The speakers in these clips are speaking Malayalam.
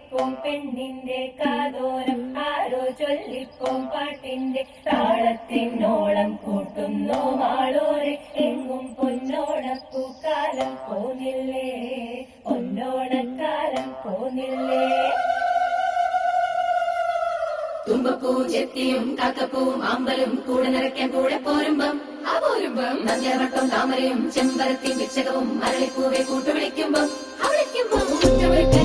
ചൊല്ലിപ്പോം പെണ്ണിന്റെ കാതോരം ആരോ ചൊല്ലിപ്പോം പാട്ടിന്റെ താളത്തിനോളം കൂട്ടുന്നു മാളോരെ എങ്ങും പൊന്നോണപ്പൂക്കാലം പോന്നില്ലേ പൊന്നോണക്കാലം പോന്നില്ലേ. തുമ്പപ്പൂ ചെത്തിയും കാക്കപ്പൂവും ആമ്പലും കൂടെ നിറയ്ക്കാൻ കൂടെ പോരുമ്പം നന്ദ്യാവട്ടം താമരയും ചെമ്പരത്തി വിക്ഷകവും അരളിപ്പൂവെ കൂട്ടുവിളിക്കുമ്പം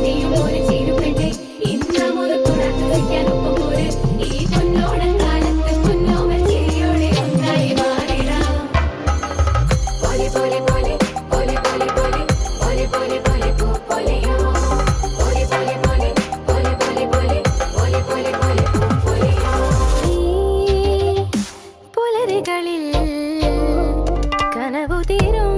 നീയും ഒരു ചീരുപ്പെണ്ണെ ഇന്നമൊരു തുറന്നു വയ്ക്കാൻ ഒപ്പം പോര് ഈ പൊന്നോണക്കാലത്ത് പൊന്നോമൽ ചിരിയോടെ ഒന്നായി മാറിടാം. പോലെ പോലെ പോലെ പോലെ പോലെ പോലെ പോലെ പോലെ പോലെ പൂ പോലെയോ പോലെ പോലെ പോലെ പോലെ പോലെ പോലെ പോലെ പോലെ പോലെ പൂ പോലെയോ. പുലരികളിൽ കനവുതീരും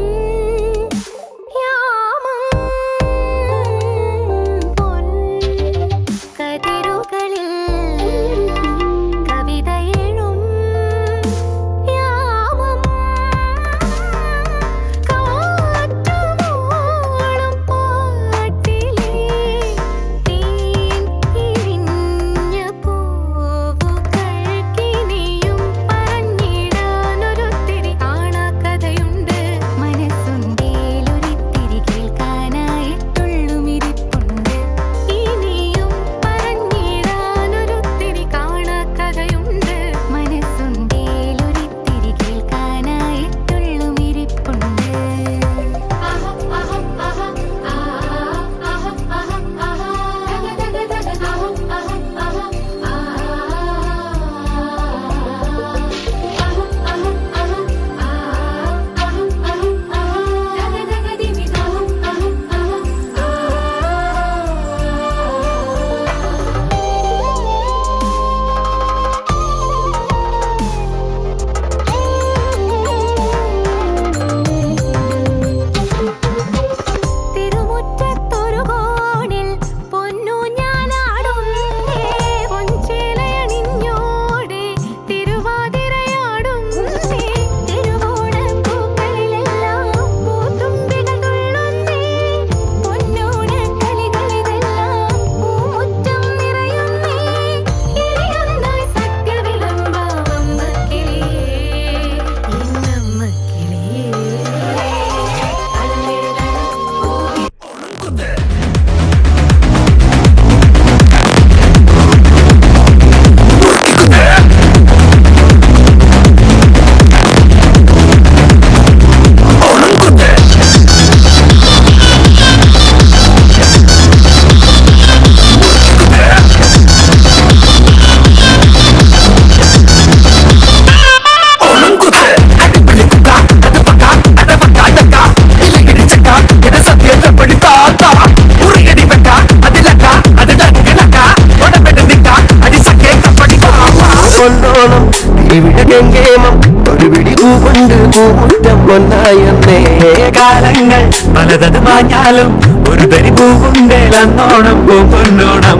ഒരു പിടി പൂകൊണ്ട് പൂമുറ്റം പൊന്നായെന്നേ. കാലങ്ങൾ പലതത് മാഞ്ഞാലും ഒരു തരി പൂവുണ്ടേലന്നോണം പൂപ്പൊന്നോണം.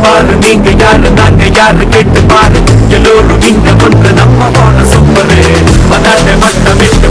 பாரு நீங்க யாரு நாங்க யாரு கேட்டு பாரு எல்லோரும் இங்க ஒன்று நம்ம போன சூப்பரு மதாட்ட மட்டமிட்டு